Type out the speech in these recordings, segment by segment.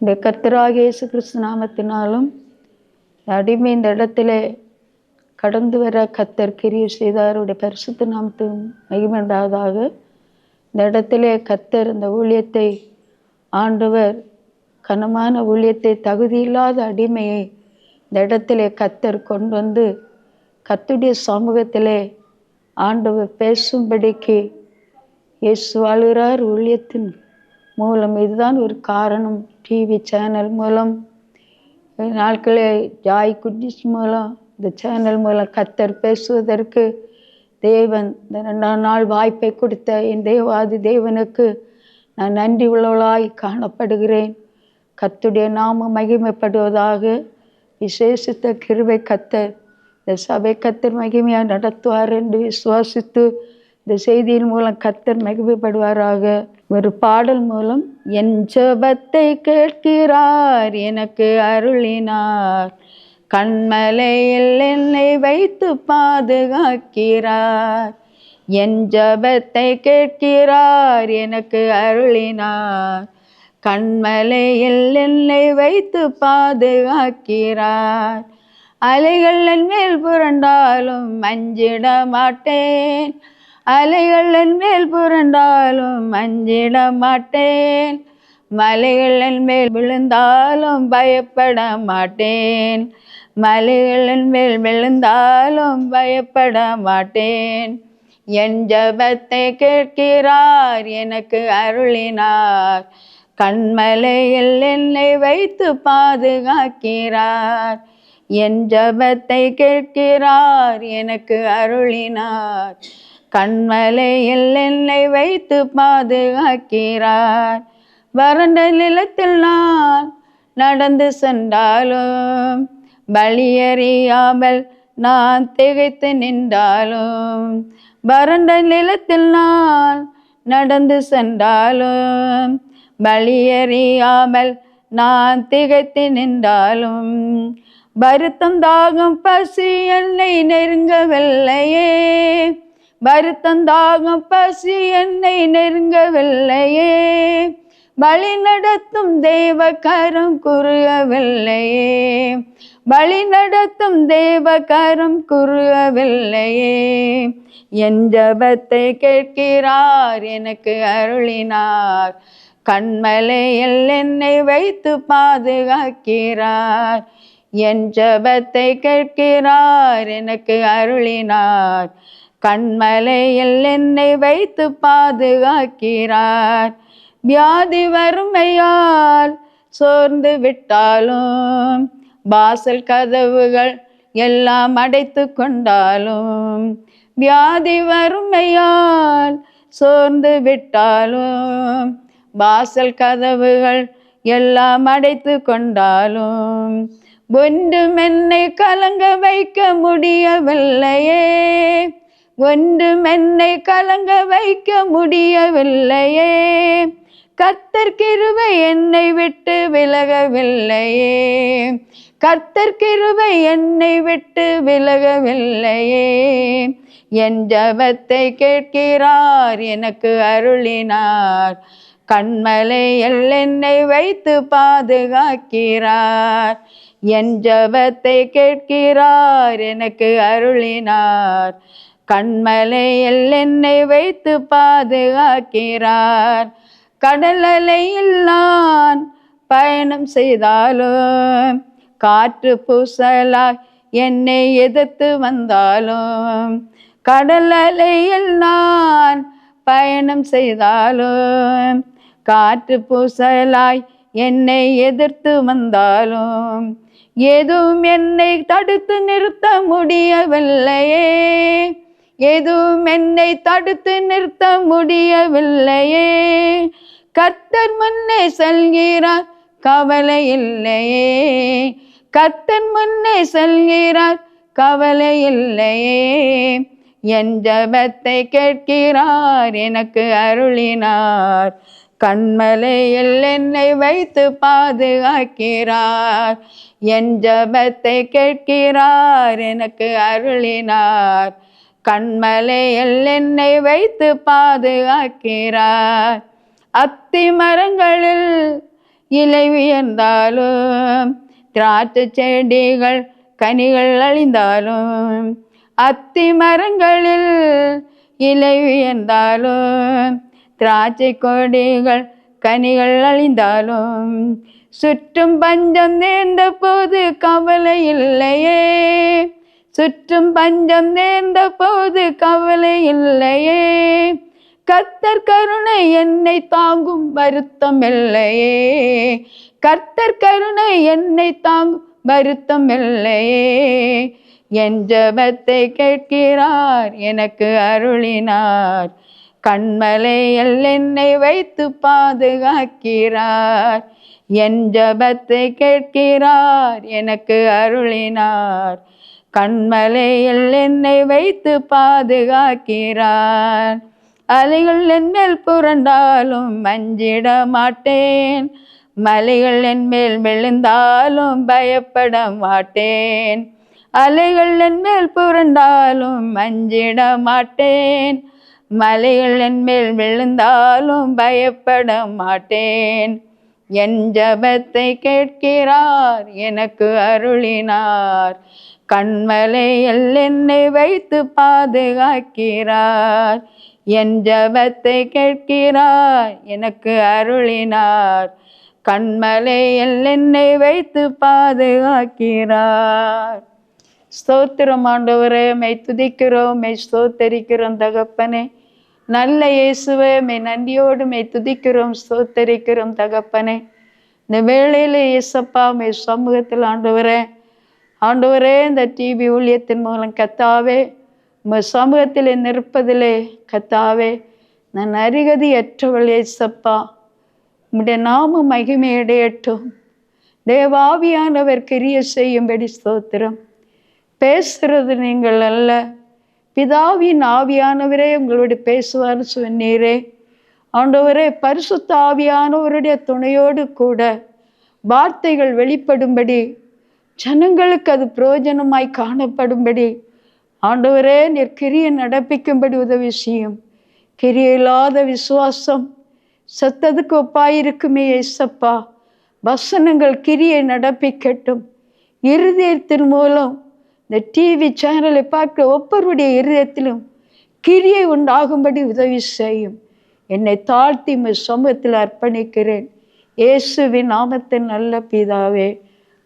இந்த கர்த்தராகிய இயேசு கிறிஸ்து நாமத்தினாலும் அடிமை இந்த இடத்திலே கடந்து வர கர்த்தர் கிரியை செய்தாருடைய பரிசுத்த நாமத்து மகிமையுண்டாவதாக. இந்த இடத்திலே கர்த்தர் இந்த ஊழியத்தை ஆண்டவர் கனமான ஊழியத்தை தகுதியில்லாத அடிமையை இந்த இடத்திலே கர்த்தர் கொண்டு வந்து கர்த்தருடைய சமூகத்திலே ஆண்டவர் பேசும்படிக்கு இயேசு வாழ்கிறார் ஊழியத்தின் மூலம். இதுதான் ஒரு காரணம். டிவி சேனல் மூலம் நாட்களே ஜாய் குட்டிஸ் மூலம் இந்த சேனல் மூலம் கர்த்தர் பேசுவதற்கு தேவன் இந்த 2 நாள் வாய்ப்பை கொடுத்த என் தேவாதி தேவனுக்கு நான் நன்றி உள்ளவளாய் காணப்படுகிறேன். கர்த்தருடைய நாமம் மகிமைப்படுவதாக. விசேஷித்த கிருபை கர்த்தர் இந்த சபை கர்த்தர் மகிமையாக நடத்துவார் என்று விசுவாசித்து இந்த செய்தியின் மூலம் கர்த்தர் மகிமைப்படுவாராக. ஒரு பாடல் மூலம் என் ஜெபத்தை கேட்கிறார், எனக்கு அருளினார், கண்மலையில் என்னை வைத்து பாதுகாக்கிறார். என் ஜெபத்தை கேட்கிறார், எனக்கு அருளினார், கண்மலையில் என்னை வைத்து பாதுகாக்கிறார். அலைகள் என் மேல் புரண்டாலும் அஞ்சிட மாட்டேன், அலைகள் என் மேல் புரண்டாலும் அஞ்சிட மாட்டேன், மலைகள் என் மேல் விழுந்தாலும் பயப்பட மாட்டேன், மலைகள் என் மேல் விழுந்தாலும் பயப்பட மாட்டேன். என் ஜெபத்தை கேட்கிறார், எனக்கு அருளினார், கண்மலையில் என்னை வைத்து பாதுகாக்கிறார். என் ஜெபத்தை கேட்கிறார், எனக்கு அருளினார், கண்மலையில் என்னை வைத்து பாதுகாக்கிறார். வறண்ட நிலத்தில் நான் நடந்து சென்றாலும், பலியறியாமல் நான் திகைத்து நின்றாலும், வறண்ட நிலத்தில் நான் நடந்து சென்றாலும், பலியறியாமல் நான் திகைத்து நின்றாலும், வருத்தம் தாகம் பசி என்னை நெருங்கவில்லையே, வருத்தம் தாகம் பசி என்னை நெருங்கவில்லையே, வழி நடத்தும் தேவ கரம் குறுகவில்லையே, வழி நடத்தும் தேவ கரம் குறுகவில்லையே. என் ஜெபத்தை கேட்கிறார், எனக்கு அருளினார், கண்மலையில் என்னை வைத்து பாதுகாக்கிறார். என் ஜெபத்தை கேட்கிறார், எனக்கு அருளினார், கண்மலையில் என்னை வைத்து பாதுகாக்கிறார். வியாதி வறுமையால் சோர்ந்து விட்டாலும், வாசல் கதவுகள் எல்லாம் அடைத்து கொண்டாலும், வியாதி வறுமையால் சோர்ந்து விட்டாலும், வாசல் கதவுகள் எல்லாம் அடைத்து கொண்டாலும், ஒன்றும் என்னை கலங்க வைக்க முடியவில்லையே, ஒன்றும் என்னை கலங்க வைக்க முடியவில்லையே, கர்த்தர் கிருபை என்னை விட்டு விலகவில்லையே, கர்த்தர் கிருபை என்னை விட்டு விலகவில்லையே. என் ஜெபத்தை கேட்கிறார், எனக்கு அருளினார், கண்மலையில் என்னை வைத்து பாதுகாக்கிறார். என் ஜெபத்தை கேட்கிறார், எனக்கு அருளினார், கண்மலையில் என்னை வைத்து பாதுகாக்கிறார். கடல் அலையில் நான் பயணம் செய்தாலும், காற்று பூசலாய் என்னை எதிர்த்து வந்தாலும், கடல் அலையில் நான் பயணம் செய்தாலும், காற்று பூசலாய் என்னை எதிர்த்து வந்தாலும், எதுவும் என்னை தடுத்து நிறுத்த முடியவில்லையே, எதுவும் என்னை தடுத்து நிறுத்த முடியவில்லையே. கர்த்தர் முன்னே செல்கிறார், கவலை இல்லையே, கர்த்தர் முன்னே செல்கிறார், கவலை இல்லையே. என் ஜெபத்தை கேட்கிறார், எனக்கு அருளினார், கண்மலையில் என்னை வைத்து பாதுகாக்கிறார். என் ஜெபத்தை கேட்கிறார், எனக்கு அருளினார், கண்மலையில் என்னை வைத்து பாதுகாக்கிறார். அத்தி மரங்களில் இலை உயர்ந்தாலும், திராட்சை செடிகள் கனிகள் அழிந்தாலும், அத்தி மரங்களில் இலை உயர்ந்தாலும், திராட்சை கொடிகள் கனிகள் அழிந்தாலும், சுற்றும் பஞ்சம் நேர்ந்த போது கவலை இல்லையே, சுற்றும் பஞ்சம் நேர்ந்த போது கவலை இல்லையே, கர்த்தர் கருணை என்னை தாங்கும் வருத்தம் இல்லையே, கர்த்தர் கருணை என்னை தாங்கும் வருத்தம் இல்லையே, என் ஜெபத்தை கேட்கிறார் எனக்கு அருளினார், கண்மலையில் என்னை வைத்து பாதுகாக்கிறார், என் ஜெபத்தை கேட்கிறார் எனக்கு அருளினார், கண்மலையில் என்னை வைத்து பாதுகாக்கிறார். அலைகள் என் மேல் புரண்டாலும் அஞ்சிட மாட்டேன், மலைகள் என் மேல் விழுந்தாலும் பயப்பட மாட்டேன், அலைகள் என் மேல் புரண்டாலும் அஞ்சிட மாட்டேன், மலைகள் என் மேல் விழுந்தாலும் பயப்பட மாட்டேன், என் ஜெபத்தை கேட்கிறார் எனக்கு அருளினார், கண்மலையில் என்னை வைத்து பாதுகாக்கிறார், என் ஜெபத்தை கேட்கிறார் எனக்கு அருளினார், கண்மலையில் என்னை வைத்து பாதுகாக்கிறார். ஸ்தோத்திரம் ஆண்டவரே, மெய் துதிக்கிறோம், மெய் ஸ்தோத்தரிக்கிறோம் தகப்பனே. நல்ல இயேசுவே, மெய் நன்றியோடு மெய் துதிக்கிறோம், ஸ்தோத்தரிக்கிறோம் தகப்பனே. இந்த வேளையில் இயேசப்பா மெய் சமூகத்தில் ஆண்டவரே, ஆண்டவரே இந்த டிவி ஊழியத்தின் மூலம் கத்தாவே உங்கள் சமூகத்தில் நிற்பதிலே கத்தாவே நான் அருகதியற்றவள் இயேசப்பா, உம்முடைய நாம மகிமையடையட்டும். தேவாவியானவர் கிரிய செய்யும்படி ஸ்தோத்திரம். பேசுறது நீங்கள் அல்ல, பிதாவின் ஆவியானவரே உங்களோடு பேசுவார்னு சொன்னீரே ஆண்டவரே. பரிசுத்த ஆவியானவருடைய துணையோடு கூட வார்த்தைகள் வெளிப்படும்படி, ஜனங்களுக்கு அது பிரயோஜனமாய் காணப்படும்படி ஆண்டவரே நீர் கிரியை நடப்பிக்கும்படி உதவி செய்யும். கிரியில்லாத விசுவாசம் சத்ததுக்கு ஒப்பாயிருக்குமே ஏசப்பா. வசனங்கள் கிரியை நடப்பிக்கட்டும். இருதயத்தின் மூலம் இந்த டிவி சேனலை பார்க்க ஒவ்வொருடைய இருதயத்திலும் கிரியை உண்டாகும்படி உதவி செய்யும். என்னை தாழ்த்தி சமூகத்தில் அர்ப்பணிக்கிறேன். இயேசுவின் நாமத்தின் நல்ல பிதாவே,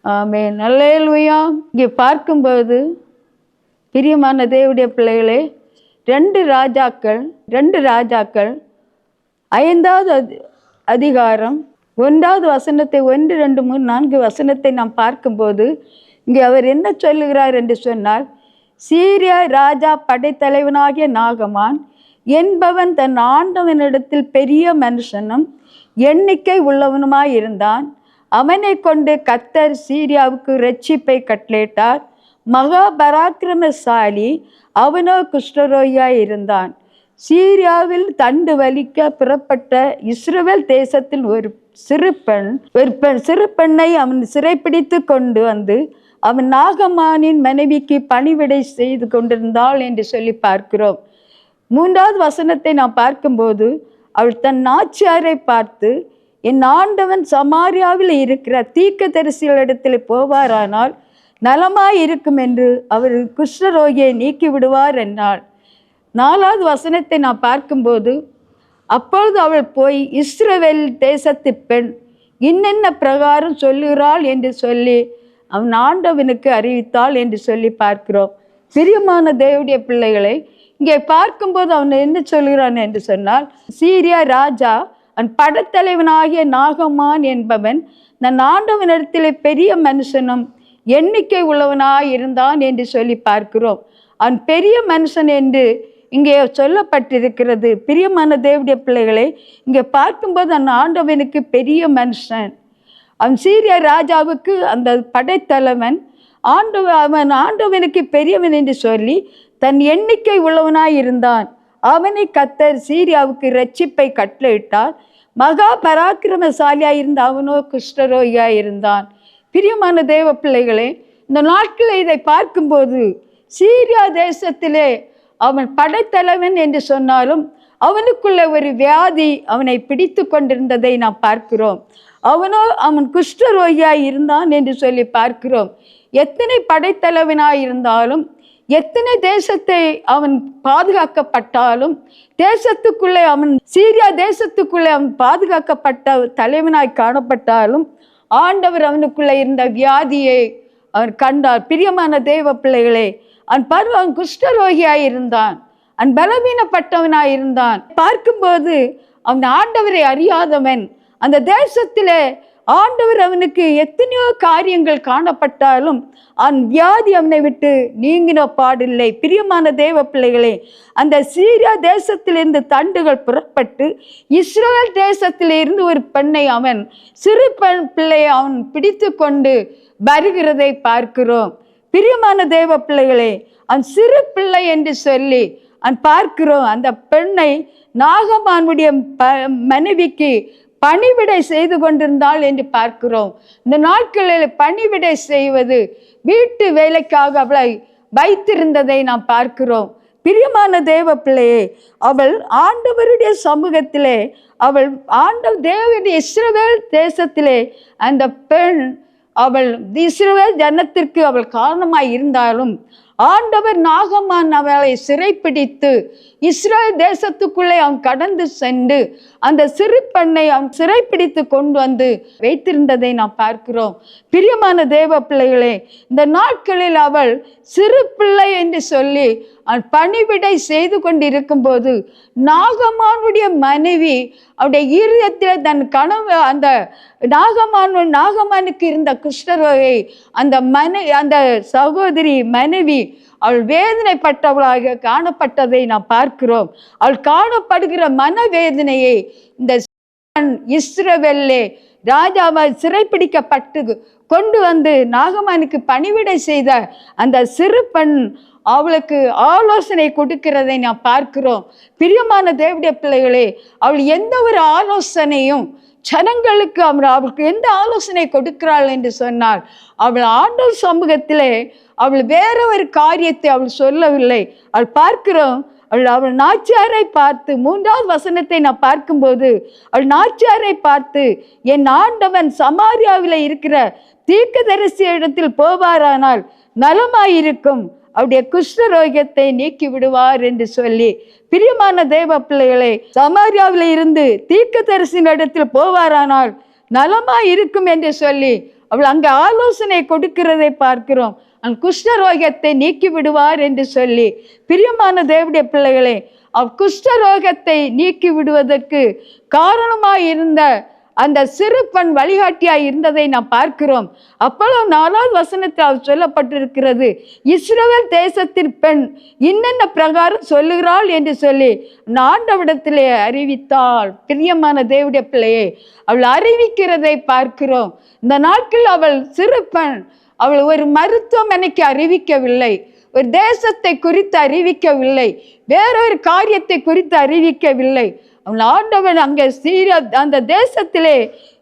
ஆமென். அல்லேலூயா. இங்கே பார்க்கும்போது பிரியமான தேவனுடைய பிள்ளைகளே, ரெண்டு ராஜாக்கள் 5வது அதிகாரம் 1வது வசனத்தை 1, 2, 3, 4 வசனத்தை நாம் பார்க்கும்போது இங்கே அவர் என்ன சொல்லுகிறார் என்று சொன்னால், சீரியா ராஜா படைத்தலைவனாகிய நாகமான் என்பவன் தன் ஆண்டவனிடத்தில் பெரிய மனுஷனும் எண்ணிக்கை உள்ளவனுமாயிருந்தான். அவனை கொண்டு கர்த்தர் சீரியாவுக்கு இரட்சிப்பை கட்டளையிட்டார். மகா பராக்கிரமசாலி, அவனோ குஷ்டரோகியாய் இருந்தான். சீரியாவில் தண்டு வலிக்க புறப்பட்ட இஸ்ரவேல் தேசத்தில் ஒரு சிறு பெண்ணை அவன் சிறைப்பிடித்து கொண்டு வந்து அவன் நாகமானின் மனைவிக்கு பணிவிடை செய்து கொண்டிருந்தாள் என்று சொல்லி பார்க்கிறோம். 3வது வசனத்தை நாம் பார்க்கும்போது, அவள் தன் நாச்சியாரை பார்த்து, என் ஆண்டவன் சமாரியாவில் இருக்கிற தீர்க்கதரிசிகளிடத்தில் போவாரானால் நலமாய் இருக்கும் என்று அவர் குஷ்டரோகியை நீக்கி விடுவார் என்றாள். 4வது வசனத்தை நாம் பார்க்கும்போது, அப்பொழுது அவள் போய் இஸ்ரவேல் தேசத்து பெண் இன்னென்ன பிரகாரம் சொல்லுகிறாள் என்று சொல்லி அவன் ஆண்டவனுக்கு அறிவித்தாள் என்று சொல்லி பார்க்கிறோம். பிரியமான தேவனுடைய பிள்ளைகளை, இங்கே பார்க்கும்போது அவன் என்ன சொல்கிறான் என்று சொன்னால், சீரியா ராஜா அவன் படைத்தலைவனாகிய நாகமான் என்பவன் நான் ஆண்டவனிடத்திலே பெரிய மனுஷனும் எண்ணிக்கை உள்ளவனாய் இருந்தான் என்று சொல்லி பார்க்கிறோம். அவன் பெரிய மனுஷன் என்று இங்கே சொல்லப்பட்டிருக்கிறது. பிரியமான தேவனுடைய பிள்ளைகளை, இங்கே பார்க்கும்போது அந்த ஆண்டவனுக்கு பெரிய மனுஷன். அவன் சீரியா ராஜாவுக்கு அந்த படைத்தலைவன் அவன் ஆண்டவனுக்கு பெரியவன் என்று சொல்லி தன் எண்ணிக்கை உள்ளவனாய் இருந்தான். அவனை கர்த்தர் சீரியாவுக்கு இரட்சிப்பை கட்டளையிட்டார். மகா பராக்கிரமசாலியாய் இருந்த அவனோ குஷ்டரோகியாய் இருந்தான். பிரியமான தேவ பிள்ளைகளே, இந்த நாட்களில் இதை பார்க்கும்போது சீரியா தேசத்திலே அவன் படைத்தலைவன் என்று சொன்னாலும் அவனுக்குள்ள ஒரு வியாதி அவனை பிடித்து கொண்டிருந்ததை நாம் பார்க்கிறோம். அவன் குஷ்டரோகியாய் இருந்தான் என்று சொல்லி பார்க்கிறோம். எத்தனை படைத்தலைவனாய் இருந்தாலும், எத்தனை தேசத்தை அவன் பாதுகாக்கப்பட்டாலும், தேசத்துக்குள்ளே அவன் சீரியா தேசத்துக்குள்ளே அவன் பாதுகாக்கப்பட்ட தலைவனாய் காணப்பட்டாலும், ஆண்டவர் அவனுக்குள்ளே இருந்த வியாதியை அவர் கண்டார். பிரியமான தேவ பிள்ளைகளே, அவன் குஷ்டரோகியாய் இருந்தான், அவன் பலவீனப்பட்டவனாய் இருந்தான். பார்க்கும்போது அவன் ஆண்டவரை அறியாதவன். அந்த தேசத்திலே ஆண்டவர் அவனுக்கு எத்தனையோ காரியங்கள் காணப்பட்டாலும் அவன் வியாதி அவனை விட்டு நீங்கின பாடில்லை. பிரியமான தேவ பிள்ளைகளே, அந்த சீரியா தேசத்திலிருந்து தண்டுகள் புறப்பட்டு இஸ்ரவேல் தேசத்திலிருந்து ஒரு பெண்ணை அவன் சிறு பிள்ளையை அவன் பிடித்து கொண்டு வருகிறதை பார்க்கிறோம். பிரியமான தேவ பிள்ளைகளே, அவன் சிறு பிள்ளை என்று சொல்லி அவன் பார்க்கிறோம். அந்த பெண்ணை நாகமானுடைய மனைவிக்கு பணிவிடை செய்து கொண்டிருந்தாள் என்று பார்க்கிறோம். இந்த நாட்களில் பணிவிடை செய்வது வீட்டு வேலைக்காக அவளை வைத்திருந்ததை நாம் பார்க்கிறோம். பிரியமான தேவ பிள்ளையே, அவள் ஆண்டவருடைய சமூகத்திலே, அவள் தேவனுடைய இஸ்ரவேல் தேசத்திலே அந்த பெண் அவள் இஸ்ரவேல் ஜனத்திற்கு அவள் காரணமாய் இருந்தாலும், ஆண்டவர் நாகமான் அவளை சிறைப்பிடித்து இஸ்ரவேல் தேசத்துக்குள்ளே அவன் கடந்து சென்று அந்த சிறு பெண்ணை அவன் சிறைப்பிடித்து கொண்டு வந்து வைத்திருந்ததை நாம் பார்க்கிறோம். பிரியமான தேவ பிள்ளைகளே, இந்த நாட்களில் அவள் சிறு பிள்ளை என்று சொல்லி பணிவிடை செய்து கொண்டிருக்கும் போது நாகமானுடைய மனைவி அவருடைய இருதயத்தில் தன் கனவு அந்த நாகமானுக்கு இருந்த குஷ்டரோகை அந்த சகோதரி மனைவி அவள் வேதனைப்பட்டவளாக காணப்பட்டதை நாம் பார்க்கிறோம். அவள் காணப்படுகிற மனவேதனையை இந்த இஸ்ரவேலிலே ராஜாவால் சிறைப்பிடிக்கப்பட்டு கொண்டு வந்து நாகமானுக்கு பணிவிடை செய்த அந்த சிறு பெண் அவளுக்கு ஆலோசனை கொடுக்கிறதை நாம் பார்க்கிறோம். பிரியமான தேவனுடைய பிள்ளைகளே, அவள் எந்த ஒரு ஆலோசனையும் ஜனங்களுக்கு அவளுக்கு எந்த ஆலோசனை கொடுக்கிறாள் என்று சொன்னால், அவள் ஆண்டவர் சமூகத்திலே அவள் வேற ஒரு காரியத்தை அவள் சொல்லவில்லை. அவள் பார்க்கிறோம், அவள் நாச்சியாரை பார்த்து 3வது வசனத்தை நான் பார்க்கும்போது, அவள் நாச்சியாரை பார்த்து, என் ஆண்டவன் சமாரியாவில் இருக்கிற தீர்க்கதரிசி இடத்தில் போவாரானால் நலமாயிருக்கும், அவருடைய குஷ்டரோகத்தை நீக்கி விடுவார் என்று சொல்லி. பிரியமான தேவ பிள்ளைகளை, சமாரியாவில் இருந்து தீர்க்கதரிசியின் இடத்தில் போவாரானால் நலமாய் இருக்கும் என்று சொல்லி அவள் அங்கே ஆலோசனை கொடுக்கிறதை பார்க்கிறோம். குஷ்டரோகத்தை நீக்கி விடுவார் என்று சொல்லி. பிரியமான தேவனுடைய பிள்ளைகளே, குஷ்டரோகத்தை நீக்கி விடுவதற்கு காரணமாய் இருந்த அந்த சிறு பெண் வழிகாட்டியாய் இருந்ததை நாம் பார்க்கிறோம். அப்பொழுது 4வது வசனத்தில் சொல்லப்பட்டிருக்கிறது, இஸ்ரவேல் தேசத்தின் பெண் இன்னென்ன பிரகாரம் சொல்லுகிறாள் என்று சொல்லி ஆண்டவரிடத்திலே அறிவித்தாள். பிரியமான தேவனுடைய பிள்ளையே, அவள் அறிவிக்கிறதை பார்க்கிறோம். இந்த நாட்கள் அவள் சிறு பெண், அவள் ஒரு மருத்துவமனைக்கு அறிவிக்கவில்லை, ஒரு தேசத்தை குறித்து அறிவிக்கவில்லை, வேறொரு காரியத்தை குறித்து அறிவிக்கவில்லை. அவன் ஆண்டவன் அங்கே சீரியா அந்த தேசத்திலே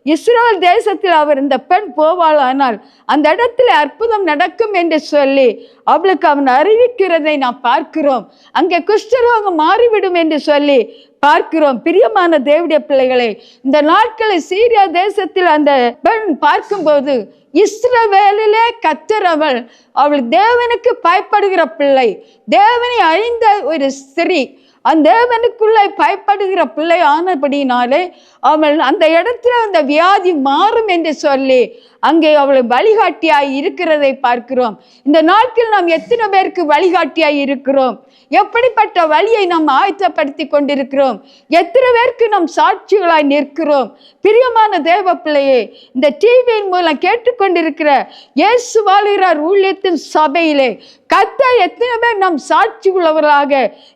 இஸ்ரவேல் தேசத்தில் அவர் இந்த பெண் போவாள், ஆனால் அந்த இடத்துல அற்புதம் நடக்கும் என்று சொல்லி அவளுக்கு அவன் அறிவிக்கிறதை நாம் பார்க்கிறோம். அங்கே குஷ்டரோகம் மாறிவிடும் என்று சொல்லி பார்க்கிறோம். பிரியமான தேவனுடைய பிள்ளைகளை, இந்த நாட்களில் சீரியா தேசத்தில் அந்த பெண் பார்க்கும்போது இஸ்ரவேலிலே கர்த்தர் அவள் தேவனுக்கு பயப்படுகிற பிள்ளை, தேவனை அறிந்த ஒரு ஸ்திரீ, அந்த தேவனுக்குள்ளே பயப்படுகிற பிள்ளை ஆனபடினாலே அவள் அந்த இடத்துல அந்த வியாதி மாறும் என்று சொல்லி அங்கே அவளை வழிகாட்டியாய் இருக்கிறதை பார்க்கிறோம். இந்த நாட்கள் நாம் எத்தனை பேருக்கு வழிகாட்டியாய் இருக்கிறோம்? எப்படிப்பட்ட வழியை நாம் ஆயத்தப்படுத்தி கொண்டிருக்கிறோம்? எத்தனை பேருக்கு நாம் சாட்சிகளாய் நிற்கிறோம்? பிரியமான தேவ பிள்ளையே, இந்த டிவியின் மூலம் கேட்டுக்கொண்டிருக்கிற இயேசு வாழ்கிறார் ஊழியத்தின் சபையிலே கர்த்தர் எத்தனை பேர் நாம் சாட்சி உள்ளவர்களாக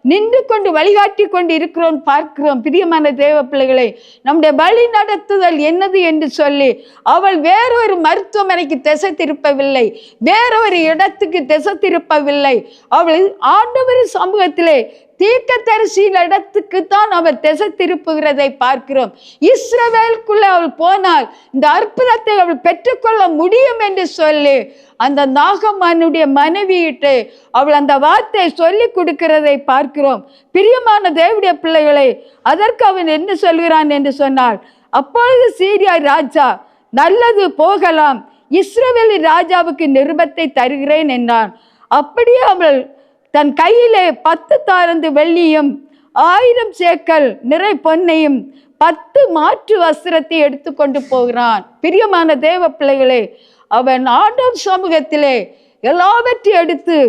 நின்று கொண்டு வழிகாட்டி கொண்டு இருக்கிறோம் பார்க்கிறோம். பிரியமான தேவ பிள்ளைகளை, நம்முடைய வழி நடத்துதல் என்னது என்று சொல்லி அவள் வேறொரு மருத்துவமனைக்கு திசை திருப்பவில்லை, வேறொரு இடத்துக்கு திசை திருப்பவில்லை. அவள் ஆண்டவரின் சமூகத்திலே தீர்க்கதரிசியின் இடத்துக்கு தான் அவர் திசை திருப்புகிறதை பார்க்கிறோம். இஸ்ரவேலுக்குள்ள அவள் போனால் இந்த அற்புதத்தை அவள் பெற்றுக்கொள்ள முடியும் என்று சொல்லி அந்த நாகமானுடைய மனைவியிட்டு அவள் அந்த வார்த்தையை சொல்லி கொடுக்கிறதை பார்க்கிறோம். பிரியமான தேவனுடைய பிள்ளைகளை, அதற்கு அவன் என்ன சொல்கிறான் என்று சொன்னால், அப்பொழுது சீரியா ராஜா, நல்லது, போகலாம், இஸ்ரவேலின் ராஜாவுக்கு நிருபத்தை தருகிறேன் என்றான். அப்படியே அவள் தன் கையிலே 10 தாலந்து வெள்ளியும் 1000 சேக்கல் நிறை பொன்னையும் 10 மாற்று வஸ்திரத்தை எடுத்துக்கொண்டு போகிறான். பிரியமான தேவ பிள்ளைகளே, அவன் ஆண்டவர் சமூகத்திலே எல்லாவற்றையும் எடுத்து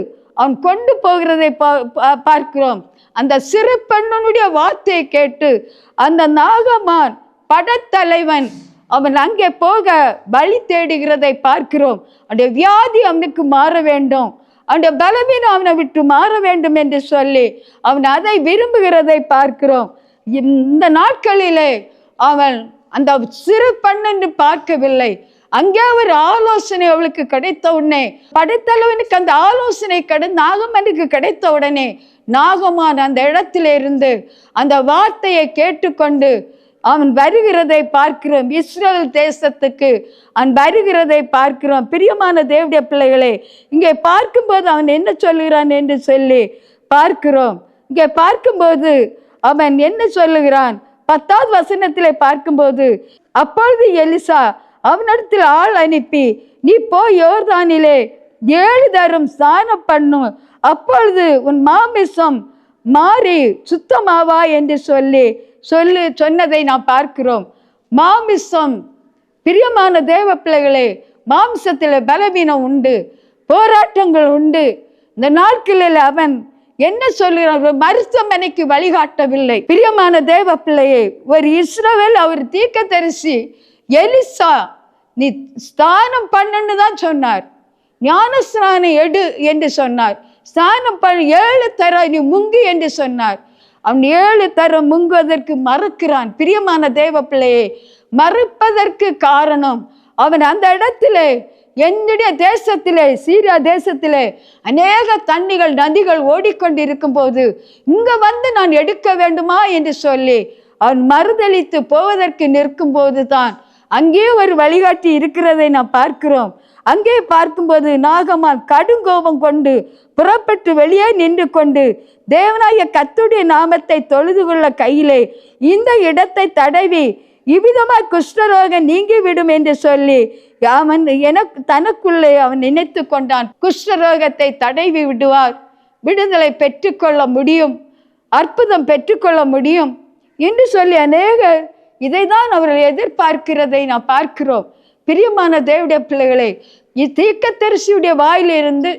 அவன் கொண்டு போகிறதை பார்க்கிறோம். அந்த சிறு பெண்ணுடைய வார்த்தையை கேட்டு அந்த நாகமான் படத்தலைவன் அவன் அங்கே போக வழி தேடுகிறதை பார்க்கிறோம். அந்த வியாதி அவனுக்கு மாற வேண்டும், அந்த பலவீனம் அவனை விட்டு மாற வேண்டும் என்று சொல்லி அவன் அதை விரும்புகிறதை பார்க்கிறோம். இந்த நாட்களிலே அவன் அந்த சிறு பெண்ணென்று பார்க்கவில்லை. அங்கே ஒரு ஆலோசனை அவளுக்கு கிடைத்த உடனே, படைத்தலைவனுக்கு அந்த ஆலோசனை நாகமனுக்கு கிடைத்த உடனே நாகமான் அந்த இடத்திலே இருந்து அந்த வார்த்தையை கேட்டுக்கொண்டு அவன் வருகிறதை பார்க்கிறோம். இஸ்ரவேல் தேசத்துக்கு அவன் வருகிறதை பார்க்கிறோம். பிரியமான தேவனுடைய பிள்ளைகளே, இங்கே பார்க்கும்போது அவன் என்ன சொல்லுகிறான் என்று சொல்லி பார்க்கிறோம். இங்கே பார்க்கும்போது அவன் என்ன சொல்லுகிறான்? 10வது வசனத்திலே பார்க்கும்போது, அப்பொழுது எலிசா அவனிடத்தில் ஆள் அனுப்பி, நீ போய் யோர்தானிலே 7 தரம் ஸ்நானம் பண்ணும், அப்பொழுது உன் மாமிசம் மாறி சுத்தமாவா என்று சொன்னதை நாம் பார்க்கிறோம். மாமிசம், பிரியமான தேவ பிள்ளைகளே, மாம்சத்தில் பலவீனம் உண்டு, போராட்டங்கள் உண்டு. இந்த நாட்களில் அவன் என்ன சொல்லுகிறான்? மருத்துவமனைக்கு வழிகாட்டவில்லை. பிரியமான தேவ பிள்ளையே, ஒரு இஸ்ரவேல் அவர் தீர்க்கதரிசி எலிசா, நீ ஸ்நானம் பண்ணுன்னு தான் சொன்னார், ஞான ஸ்நானம் எடு என்று சொன்னார். ஸ்நானம் பண்ண 7 தரம் நீ முங்கு என்று சொன்னார். அவன் 7 தரம் முங்குவதற்கு மறுக்கிறான். பிரியமான தேவ பிள்ளையே, மறுப்பதற்கு காரணம் அவன் அந்த இடத்திலே, என்னுடைய தேசத்திலே, சீரியா தேசத்திலே அநேக தண்ணிகள், நதிகள் ஓடிக்கொண்டிருக்கும் போது இங்க வந்து நான் எடுக்க வேண்டுமா என்று சொல்லி அவன் மறுதளித்து போவதற்கு நிற்கும் போது தான் அங்கே ஒரு வழிகாட்டி இருக்கிறதை நாம் பார்க்கிறோம். அங்கே பார்க்கும்போது நாகமான் கடுங்கோபம் கொண்டு புறப்பட்டு வெளியே நின்று கொண்டு தேவனாய கர்த்தருடைய நாமத்தை தொழுது கொள்ள கையிலே இந்த இடத்தை தடவி, இவ்விதமாய் குஷ்டரோகம் நீங்கிவிடும் என்று சொல்லி அவன் தனக்குள்ளே அவன் நினைத்து கொண்டான். குஷ்டரோகத்தை தடவி விடுவார், விடுதலை பெற்றுக்கொள்ள முடியும், அற்புதம் பெற்றுக்கொள்ள முடியும் என்று சொல்லி அநேகர் இதை தான் அவர்கள் எதிர்பார்க்கிறதை நாம் பார்க்கிறோம். பிரியமான தேவனுடைய பிள்ளைகளே, தீர்க்கதரிசியுடைய வாயிலிருந்து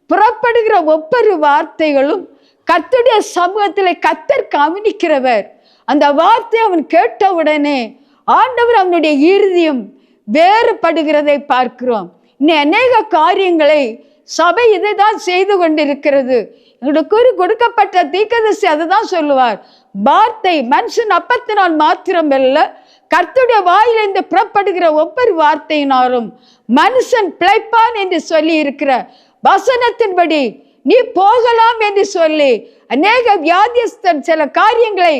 புறப்படுகிற ஒவ்வொரு வார்த்தைகளும் கர்த்தருடைய சமூகத்திலே கர்த்தர் கவனிக்கிறவர். அந்த வார்த்தை அவன் கேட்டவுடனே ஆண்டவர் அவனுடைய இருதயம் வேறுபடுகிறதை பார்க்கிறோம். இன்னும் அநேக காரியங்களை சபை இதை தான் செய்து கொண்டிருக்கிறது. எங்களுக்கு கொடுக்கப்பட்ட தீர்க்கதரிசி அதை தான் சொல்லுவார். வார்த்தை மனுஷன் அப்பத்தினால் மாத்திரம் அல்ல, கர்த்தருடைய வாயிலிருந்து புறப்படுகிற ஒவ்வொரு வார்த்தையினாலும் மனுஷன் பிழைப்பான் என்று சொல்லி இருக்கிற வசனத்தின்படி நீ போகலாம் என்று சொல்லி அநேக வியாதியஸ்தர் சில காரியங்களை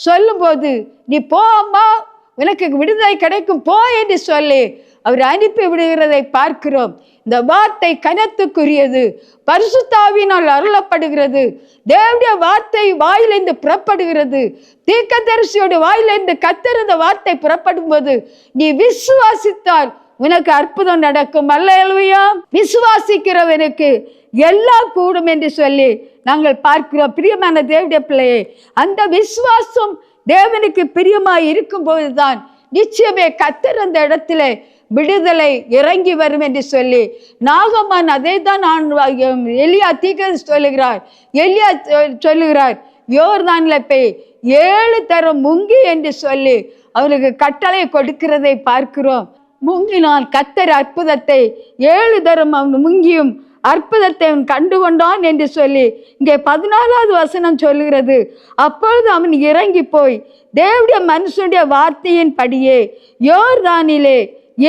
சொல்லும் போது, நீ போ அம்மா, உனக்கு விடுதலை கிடைக்கும், போ என்று சொல்லி அவர் அனுப்பி விடுகிறதை பார்க்கிறோம். இந்த வார்த்தை கனத்துக்குரியது, பரிசுத்த ஆவியினால் அருளப்படுகிறது. தேவனுடைய வார்த்தை வாயிலிருந்து புறப்படுகிறது. தீர்க்கதரிசியோட வாயிலிருந்து கர்த்தர் இந்த வார்த்தை புறப்படும் போது நீ விசுவாசித்தால் உனக்கு அற்புதம் நடக்கும். அல்லேலூயா. விசுவாசிக்கிறவனுக்கு எல்லாம் கூடும் என்று சொல்லி நாங்கள் பார்க்கிறோம். பிரியமான தேவனுடைய பிள்ளையே, அந்த விசுவாசம் தேவனுக்கு பிரியமாய் இருக்கும் போதுதான் நிச்சயமே கர்த்தர் அந்த இடத்துல விடுதலை இறங்கி வரும் என்று சொல்லி நாகமான் அதை தான் எலியா தீர்க்கதரிசி சொல்லுகிறார். எலியா சொல்லுகிறார், யோர்தான்ல போய் 7 தரம் முங்கி என்று சொல்லி அவருக்கு கட்டளை கொடுக்கிறதை பார்க்கிறோம். முங்கினான், கர்த்தர் அற்புதத்தை 7 தரம் அவன் முங்கியும் அற்புதத்தை அவன் கண்டுகொண்டான் என்று சொல்லி இங்கே 14வது வசனம் சொல்லுகிறது. அப்பொழுது அவன் இறங்கி போய் தேவனுடைய மனுஷனுடைய வார்த்தையின் படியே யோர்தானிலே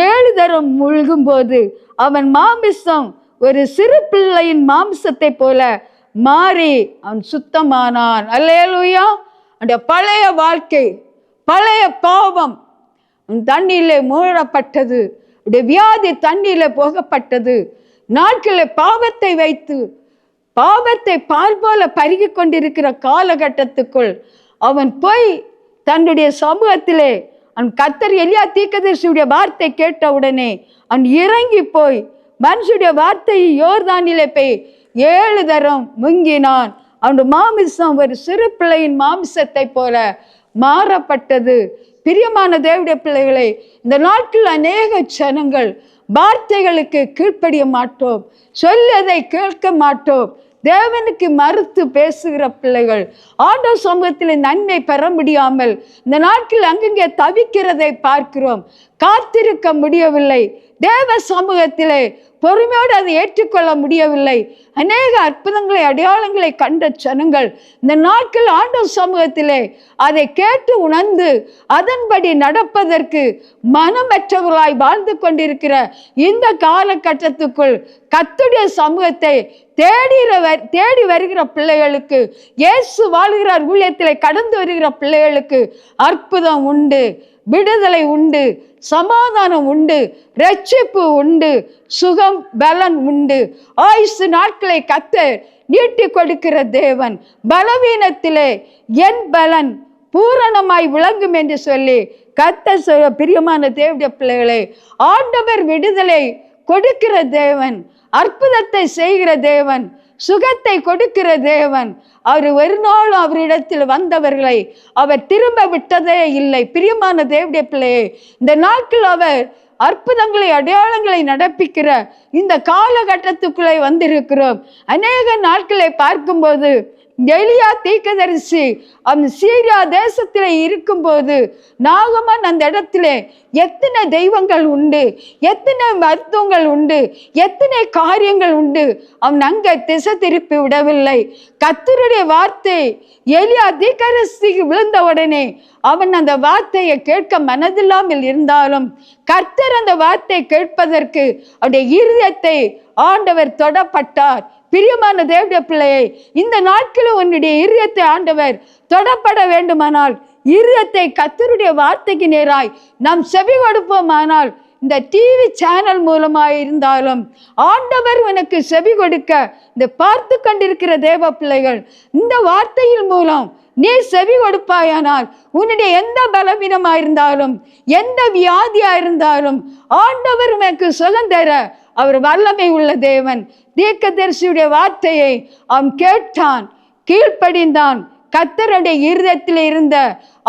7 தரம் முழுகும் போது அவன் மாமிசம் ஒரு சிறு பிள்ளையின் மாம்சத்தை போல மாறி அவன் சுத்தமானான். அல்லேலூயா. அந்த பழைய வாழ்க்கை, பழைய பாவம் தண்ணியிலே மூடப்பட்டது, வியாதி தண்ணியில போகப்பட்டது. நாட்களில் பாவத்தை வைத்து பாவத்தை பால் போல பருகி கொண்டிருக்கிற காலகட்டத்துக்குள் அவன் போய் தன்னுடைய சமூகத்திலே கர்த்தர் எலியா தீர்க்கதரிசியுடைய வார்த்தை கேட்ட உடனே அவன் இறங்கி போய் மனுஷுடைய வார்த்தையை யோர்தானிலே போய் 7 தரம் முங்கினான். அவனுடைய மாமிசம் ஒரு சிறு பிள்ளையின் மாமிசத்தை போல மாறப்பட்டது. பிரியமான தேவனுடைய பிள்ளைகளை, இந்த நாட்கள் அநேக ஜனங்கள் வார்த்தைகளுக்கு கீழ்ப்படிய மாட்டோம், சொல்லதை கேட்க மாட்டோம், தேவனுக்கு மறுத்து பேசுகிற பிள்ளைகள் ஆண்டவர் சமூகத்தில் நன்மை பெற முடியாமல் இந்த நாட்கள் அங்கங்கே தவிக்கிறதை பார்க்கிறோம். காத்திருக்க முடியவில்லை, தேவ சமூகத்திலே பொறுமையோடு அதை ஏற்றுக்கொள்ள முடியவில்லை. அநேக அற்புதங்களை அடையாளங்களை கண்ட ஜனங்கள் இந்த நாட்கள் ஆண்டவர் சமூகத்திலே அதை கேட்டு உணர்ந்து அதன்படி நடப்பதற்கு மனமற்றவர்களாய் வாழ்ந்து கொண்டிருக்கிற இந்த காலகட்டத்துக்குள் கர்த்தருடைய சமூகத்தை தேடி வருகிற பிள்ளைகளுக்கு, இயேசு வாழ்கிறார் ஊழியத்திலே கடந்து வருகிற பிள்ளைகளுக்கு அற்புதம் உண்டு, விடுதலை உண்டு, சமாதானம் உண்டு, ரட்சிப்பு உண்டு, சுகம் பலன் உண்டு. ஆயுசு நாட்களை கர்த்தர் நீட்டி கொடுக்கிற தேவன். பலவீனத்திலே என் பலன் பூரணமாய் விளங்கும் என்று சொல்லி கர்த்தர் சொல்ல. பிரியமான தேவனுடைய பிள்ளைகளே, ஆண்டவர் விடுதலை கொடுக்கிற தேவன், அற்புதத்தை செய்கிற தேவன், சுகத்தை கொடுக்கிற தேவன். அவர் ஒரு நாள் அவரிடத்தில் வந்தவர்களை அவர் திரும்ப விட்டதே இல்லை. பிரியமான தேவனுடைய பிள்ளையே, இந்த நாட்கள் அவர் அற்புதங்களை அடையாளங்களை நடப்பிக்கிற இந்த காலகட்டத்துக்குள்ளே வந்திருக்கிறோம். அநேக நாட்களை பார்க்கும்போது எலியா தீர்க்கதரிசி அந்த சீரியா தேசத்திலே இருக்கும்போது நாகமான் அந்த இடத்திலே எத்தனை தெய்வங்கள் உண்டு, எத்தனை மருத்துவங்கள் உண்டு, எத்தனை காரியங்கள் உண்டு, அவன் அங்கே திசை திருப்பி விடவில்லை. கர்த்தருடைய வார்த்தை எலியா தீர்க்கதரிசிக்கு விழுந்த உடனே அவன் அந்த வார்த்தையை கேட்க மனதில்லாமல் இருந்தாலும் கர்த்தர் அந்த வார்த்தை கேட்பதற்கு அவருடைய இருதயத்தை ஆண்டவர் தொடப்பட்டார். பிரியமான தேவனுடைய பிள்ளையை, இந்த நாட்களில் உன்னுடைய இருதயத்தை ஆண்டவர் தொடப்பட வேண்டுமானால் இருதயத்தை கர்த்தருடைய வார்த்தைக்கு நேராய் நாம் செவி கொடுப்போமானால், இந்த டிவி சேனல் மூலமாக இருந்தாலும் ஆண்டவர் உனக்கு செவி கொடுக்க இந்த பார்த்து கொண்டிருக்கிற தேவ பிள்ளைகள் இந்த வார்த்தையின் மூலம் நீ செவி கொடுப்பாயானால் உன்னுடைய எந்த பலவீனமா இருந்தாலும் எந்த வியாதியா இருந்தாலும் ஆண்டவர் உனக்கு சுகம் தர அவர் வல்லமை உள்ள தேவன். தீர்க்கதரிசியுடைய வார்த்தையை அவன் கேட்டான், கீழ்ப்படிந்தான். கர்த்தருடைய இருதயத்தில் இருந்த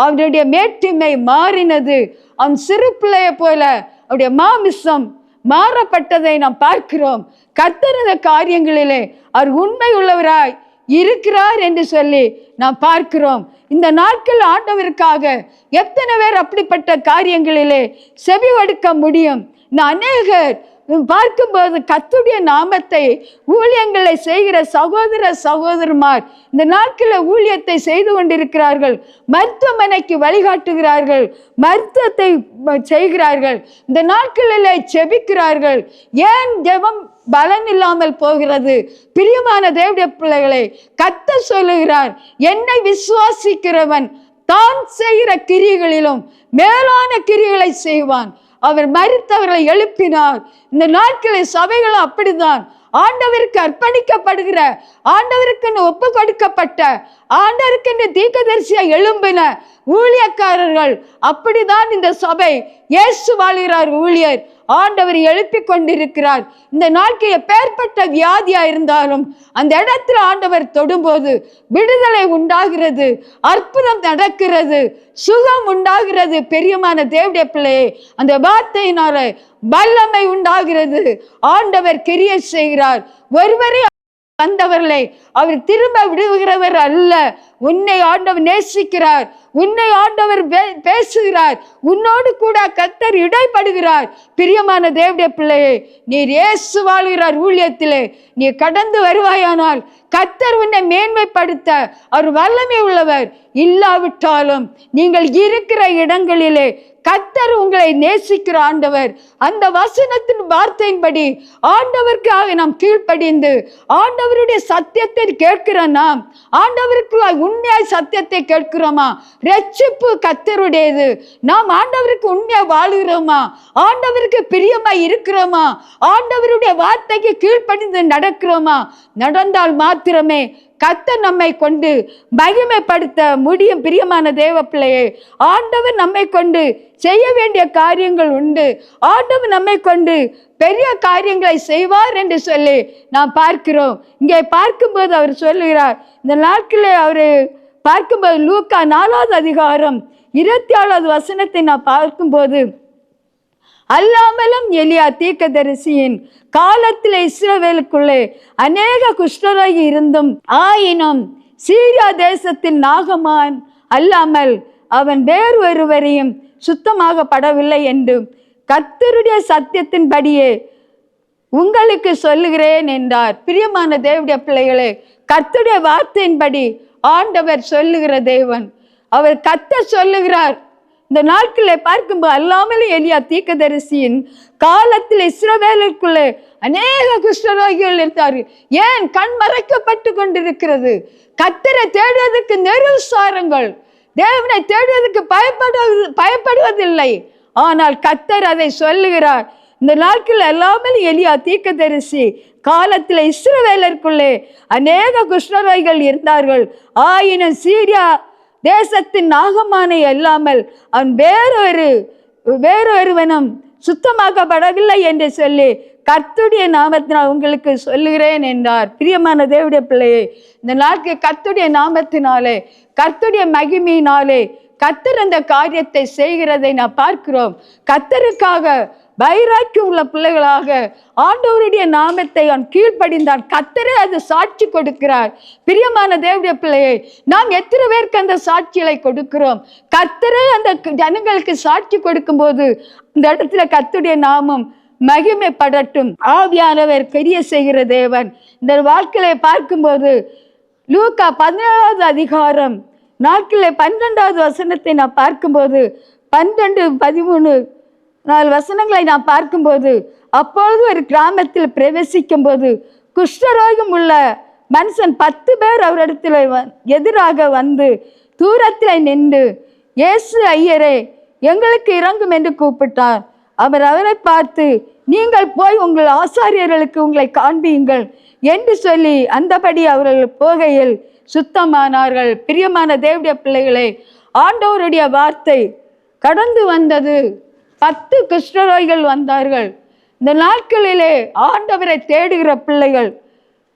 அவனுடைய மேட்டிமை மாறினது. அவன் சிறு பிள்ளையை போல அவருடைய மாமிசம் மாறப்பட்டதை நாம் பார்க்கிறோம். கர்த்தர் இந்த காரியங்களிலே அவர் உண்மை உள்ளவராய் இருக்கிறார் என்று சொல்லி நாம் பார்க்கிறோம். இந்த நாட்கள் ஆண்டவருக்காக எத்தனை பேர் அப்படிப்பட்ட காரியங்களிலே செவி கொடுக்க முடியும்? அநேகர் பார்க்கும்போது கர்த்தருடைய நாமத்தை ஊழியங்களை செய்கிற சகோதர சகோதரமார் இந்த நாட்களில் ஊழியத்தை செய்து கொண்டிருக்கிறார்கள். மருத்துவமனைக்கு வழிகாட்டுகிறார்கள், மருத்துவத்தை செய்கிறார்கள், இந்த நாட்களில் செபிக்கிறார்கள். ஏன் ஜெபம் பலன் இல்லாமல் போகிறது? பிரியமான தேவனுடைய பிள்ளைகளை, கர்த்தர் சொல்லுகிறார், என்னை விசுவாசிக்கிறவன் தான் செய்கிற கிரியைகளிலும் மேலான கிரியைகளை செய்வான். அவர் மரித்தவர்களை எழுப்பினார். இந்த நாட்களில் சபைகளும் அப்படிதான். ஆண்டவருக்கு அர்ப்பணிக்கப்படுகிற, ஆண்டவருக்கு ஒப்பு கொடுக்கப்பட்ட, ஆண்டவருக்கு தீர்க்கதரிசியா எழும்பின ஊழியக்காரர்கள் அப்படிதான் இந்த சபை. இயேசு வாழ்கிறார் ஊழியர் ஆண்டவர் எழுப்பி கொண்டிருக்கிறார். இந்த நாட்கள் எப்பேற்பட்ட வியாதியா இருந்தாலும் அந்த இடத்துல ஆண்டவர் தொடும்போது விடுதலை உண்டாகிறது, அற்புதம் நடக்கிறது, சுகம் உண்டாகிறது. பெரியமான தேவனுடைய பிள்ளையே, அந்த வார்த்தையினால வல்லமை உண்டாகிறது. ஆண்டவர் கிரியை செய்கிறார். ஒருவரே வந்தவர்களை அவர் திரும்ப விடுகிறவர் அல்ல. உன்னை ஆண்டவர் நேசிக்கிறார், உன்னை ஆண்டவர் பேசுகிறார், உன்னோடு கூட கர்த்தர் இடைப்படுகிறார். பிரியமான தேவனுடைய பிள்ளையே, நீர் இயேசு வாழ்கிறார் ஊழியத்திலே நீ கடந்து வருவாயானால் கர்த்தர் உன்னை மேன்மைப்படுத்த அவர் வல்லமை உள்ளவர். இல்லாவிட்டாலும் நீங்கள் இருக்கிற இடங்களிலே கர்த்தர் உங்களை நேசிக்கிற ஆண்டவர். அந்த வசனத்தின் வார்த்தையின்படி ஆண்டவருக்காக நாம் கீழ்ப்படிந்து ஆண்டவருடைய சத்தியத்தை கேட்கிற நாம் ஆண்டவருக்கு உண்மையாய் சத்தியத்தை கேட்கிறோமா? ரட்சிப்பு கர்த்தருடையது. நாம் ஆண்டவருக்கு உண்மையா வாழுகிறோமா? ஆண்டவருக்கு பிரியமாய் இருக்கிறோமா? ஆண்டவருடைய வார்த்தைக்கு கீழ்ப்படிந்து நடக்கிறோமா? நடந்தால் மாத்திரமே கர்த்தர் நம்மை கொண்டு மகிமைப்படுத்த முடியும். பிரியமான தேவ பிள்ளையே, ஆண்டவர் நம்மை கொண்டு செய்ய வேண்டிய காரியங்கள் உண்டு. ஆண்டவர் நம்மை கொண்டு பெரிய காரியங்களை செய்வார் என்று சொல்லி நாம் பார்க்கிறோம். இங்கே பார்க்கும்போது அவர் சொல்லுகிறார், இந்த நாட்களில் அவர் பார்க்கும்போது லூக்கா 4வது அதிகாரம் 27வது வசனத்தை நான் பார்க்கும்போது, அல்லாமலும் எலியா தீர்க்கதரிசியின் காலத்தில் இஸ்ரவேலுக்குள்ளே அநேக குஷ்டரோகி இருந்தும், ஆயினும் சீரியா தேசத்தின் நாகமான் அல்லாமல் அவன் வேறு ஒருவரையும் சுத்தமாகப்படவில்லை என்றும் கர்த்தருடைய சத்தியத்தின்படியே உங்களுக்கு சொல்லுகிறேன் என்றார். பிரியமான தேவனுடைய பிள்ளைகளே, கர்த்தருடைய வார்த்தையின்படி ஆண்டவர் சொல்லுகிற தேவன். அவர் கர்த்தர் சொல்லுகிறார். இந்த நாட்களை பார்க்கும்போது அல்லாமல் எலியா தீர்க்கதரிசியின் காலத்தில் இஸ்ரவேலுக்குள்ளே அநேக குஷ்டரோகிகள் இருந்தார்கள். ஏன் கண் மறைக்கப்பட்டு கொண்டிருக்கிறது? கர்த்தரை தேடுவதற்கு நிருசாரங்கள், தேவனை தேடுவதற்கு பயப்படுவதில்லை. ஆனால் கர்த்தர் அதை சொல்லுகிறார். இந்த நாட்கள் அல்லாமல் எலியா தீர்க்கதரிசி காலத்தில் இஸ்ரவேலருக்குள்ளே அநேக குஷ்டரோகிகள் இருந்தார்கள். ஆயினும் சீரியா தேசத்தின் நாகமானை அல்லாமல் அவன் வேறொருவனும் சுத்தமாக்கப்படவில்லை என்று சொல்லி கர்த்தருடைய நாமத்தினால் உங்களுக்கு சொல்லுகிறேன் என்றார். பிரியமான தேவனுடைய பிள்ளையே, இந்த நாட்கள் கர்த்தருடைய நாமத்தினாலே, கர்த்தருடைய மகிமையினாலே கர்த்தர் அந்த காரியத்தை செய்கிறதை நான் பார்க்கிறோம். கர்த்தருக்காக வைராக்கியம் உள்ள பிள்ளைகளாக ஆண்டவருடைய நாமத்தை அவன் கீழ்ப்படிந்தான். கர்த்தரே அது சாட்சி கொடுக்கிறார். பிரியமான தேவனுடைய பிள்ளையை, நாம் எத்தனை பேருக்கு அந்த சாட்சிகளை கொடுக்கிறோம்? கர்த்தரே அந்த ஜனங்களுக்கு சாட்சி கொடுக்கும் போது இந்த இடத்துல கர்த்தருடைய நாமம் மகிமைப்படட்டும். ஆவியானவர் கிரியை செய்கிற தேவன். இந்த வாழ்க்கையை பார்க்கும்போது லூக்கா 17வது அதிகாரம் நாட்களில் 12வது வசனத்தை நான் பார்க்கும்போது 12, 13, 4 வசனங்களை நான் பார்க்கும்போது, அப்பொழுது ஒரு கிராமத்தில் பிரவேசிக்கும் போது குஷ்டரோகம் உள்ள மனுஷன் 10 பேர் அவரிடத்தில் எதிராக வந்து தூரத்தில் நின்று, இயேசு ஐயரே, எங்களுக்கு இறங்கும் என்று கூப்பிட்டார். அவர் அவரை பார்த்து, நீங்கள் போய் உங்கள் ஆசாரியர்களுக்கு உங்களை காண்பியுங்கள் என்று சொல்லி அந்தபடி அவர்கள் போகையில் சுத்தமானார்கள். பிரியமான தேவனுடைய பிள்ளைகளே, ஆண்டவருடைய வார்த்தை கடந்து வந்தது. 10 குஷ்டரோகிகள் வந்தார்கள். இந்த நாட்களிலே ஆண்டவரை தேடுகிற பிள்ளைகள்,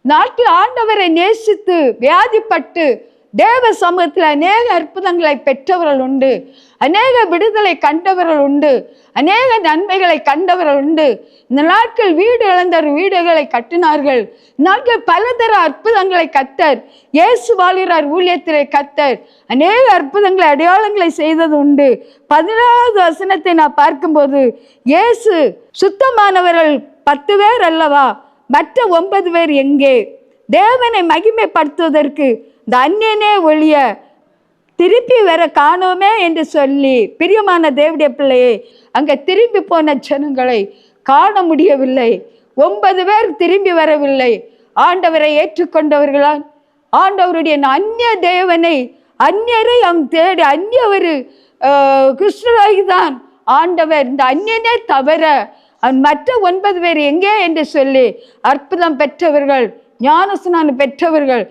நாட்டில் ஆண்டவரை நேசித்து வியாதிப்பட்டு தேவ சமூகத்தில் அநேக அற்புதங்களை பெற்றவர்கள் உண்டு, அநேக விடுதலை கண்டவர்கள் உண்டு, அநேக நன்மைகளை கண்டவர்கள் உண்டு. இந்த நாட்கள் வீடு இழந்தவர் வீடுகளை கட்டினார்கள். நாட்கள் பலதர அற்புதங்களை கர்த்தர், இயேசு வாழ்கிறார் ஊழியத்திலே கர்த்தர் அநேக அற்புதங்களை அடையாளங்களை செய்தது உண்டு. 14வது வசனத்தை நான் பார்க்கும்போது, இயேசு சுத்தமானவர்கள் 10 பேர் அல்லவா, மற்ற 9 பேர் எங்கே? தேவனை மகிமைப்படுத்துவதற்கு இந்த அந்நியனே ஒழிய திருப்பி வர காணோமே என்று சொல்லி, பிரியமான தேவனுடைய பிள்ளையே, அங்கே திரும்பி போன ஜனங்களை காண முடியவில்லை. 9 பேர் திரும்பி வரவில்லை. ஆண்டவரை ஏற்றுக்கொண்டவர்களால் ஆண்டவருடைய அந்நிய தேவனை, அந்நியரை அவன் தேடி, அந்நிய ஒரு கிறிஸ்துவாகிதான் ஆண்டவர். இந்த அந்நியனே தவிர அவன் மற்ற 9 பேர் எங்கே என்று சொல்லி அற்புதம் பெற்றவர்கள், ஞானஸ்நானம் பெற்றவர்கள்,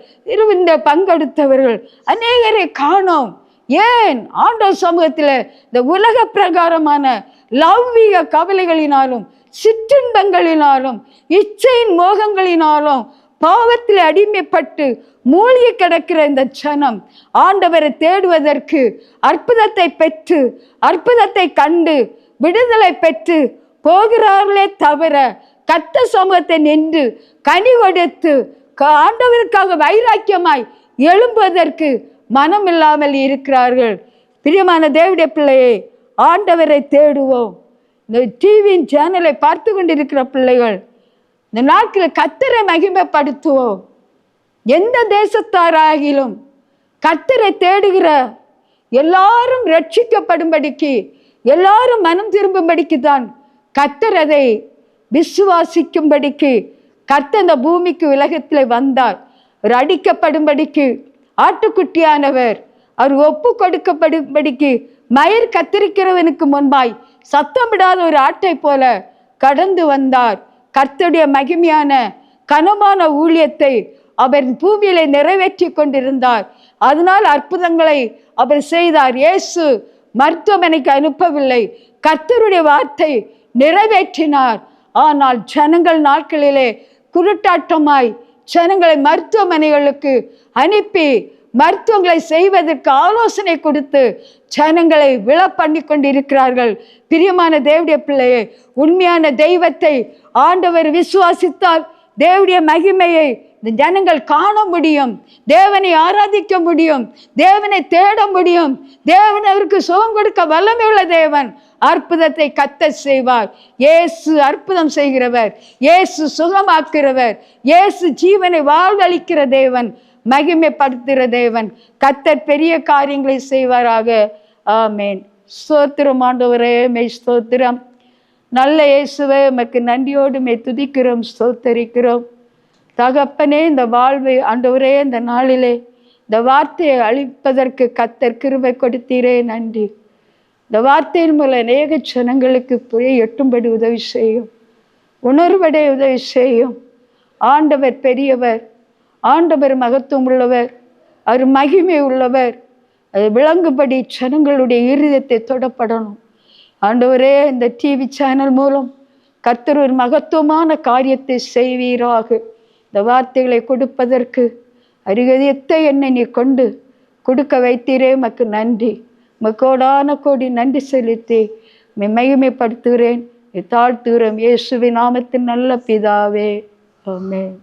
இந்த பங்கெடுத்தவர்கள் அநேகரை காணோம். ஏன்? ஆண்டவர் சமூகத்தில் இந்த உலக பிரகாரமான லௌவீக கவலைகளினாலும் சிற்றின்பங்களினாலும் இச்சையின் மோகங்களினாலும் பாவத்தில் அடிமைப்பட்டு மூழ்கி கிடக்கிற இந்த ஜனம் ஆண்டவரை தேடுவதற்கு, அற்புதத்தை பெற்று அற்புதத்தை கண்டு விடுதலை பெற்று போகிறார்களே தவிர கர்த்தர் சமூகத்தை நின்று கனி கொடுத்து ஆண்டவருக்காக வைராக்கியமாய் எழும்புவதற்கு மனம் இல்லாமல் இருக்கிறார்கள். பிரியமான தேவனுடைய பிள்ளையை, ஆண்டவரை தேடுவோம். இந்த டிவியின் சேனலை பார்த்து கொண்டிருக்கிற பிள்ளைகள், இந்த நாட்களில் கர்த்தரை மகிமைப்படுத்துவோம். எந்த தேசத்தாராகிலும் கர்த்தரை தேடுகிற எல்லாரும் ரட்சிக்கப்படும்படிக்கு, எல்லாரும் மனம் திரும்பும்படிக்கு தான் கர்த்தர் அதை விசுவாசிக்கும்படிக்கு கர்த்தர் இந்த பூமிக்கு உலகத்தில் வந்தார். அவர் அடிக்கப்படும்படிக்கு ஆட்டுக்குட்டியானவர், அவர் ஒப்பு கொடுக்கப்படும்படிக்கு மயிர் கத்திரிக்கிறவனுக்கு முன்பாய் சத்தமிடாத ஒரு ஆட்டை போல கடந்து வந்தார். கர்த்தருடைய மகிமையான கனமான ஊழியத்தை அவர் பூமியிலே நிறைவேற்றி கொண்டிருந்தார். அதனால் அற்புதங்களை அவர் செய்தார். இயேசு மருத்துவமனைக்கு அனுப்பவில்லை, கர்த்தருடைய வார்த்தை நிறைவேற்றினார். ஆனால் ஜனங்கள் நாட்களிலே குருட்டாட்டமாய் ஜனங்களை மருத்துவமனைகளுக்கு அனுப்பி மருத்துவங்களை செய்வதற்கு ஆலோசனை கொடுத்து ஜனங்களை விழ பண்ணி கொண்டிருக்கிறார்கள். பிரியமான தேவனுடைய பிள்ளையே, உண்மையான தெய்வத்தை ஆண்டவர் விசுவாசித்தால் தேவனுடைய மகிமையை இந்த ஜனங்கள் காண முடியும், தேவனை ஆராதிக்க முடியும், தேவனை தேட முடியும். தேவன் அவருக்கு சுகம் கொடுக்க வல்லமை உள்ள தேவன். அற்புதத்தை கர்த்தர் செய்வார். இயேசு அற்புதம் செய்கிறவர், இயேசு சுகமாக்குகிறவர், இயேசு ஜீவனை வாழ்வளிக்கிற தேவன், மகிமைப்படுத்துகிற தேவன். கர்த்தர் பெரிய காரியங்களை செய்வாராக. ஆமேன். ஸ்தோத்திரம் ஆண்டவரே, மெய் ஸ்தோத்திரம். நல்ல இயேசுவே, உமக்கு நன்றியோடு மெய் துதிக்கிறோம், ஸ்தோத்தரிக்கிறோம். தகப்பனே, இந்த வாழ்வை ஆண்டவரே இந்த நாளிலே இந்த வார்த்தையை அழிப்பதற்கு கர்த்தர் கிருபை கொடுத்தீரே, நன்றி. இந்த வார்த்தையின் மூலம் அநேக ஜனங்களுக்கு புரிய எட்டும்படி உதவி செய்யும், உணர்வடைய உதவி செய்யும். ஆண்டவர் பெரியவர், ஆண்டவர் மகத்துவம் உள்ளவர், அவர் மகிமை உள்ளவர். அது விளங்கும்படி ஜனங்களுடைய இருதயத்தை தொடப்படணும். ஆண்டவரே, இந்த டிவி சேனல் மூலம் கர்த்தர் ஒரு மகத்துவமான காரியத்தை செய்வீராக. இந்த வார்த்தைகளை கொடுப்பதற்கு அருகதையத்தை என்னை நீ கொண்டு கொடுக்க வைத்தீரே, உமக்கு நன்றி. கோடான கோடி நன்றி செலுத்தி மகிமைப்படுத்துகிறேன், தாழ்த்துகிறோம். இயேசுவின் நாமத்தின் நல்ல பிதாவே, ஆமென்.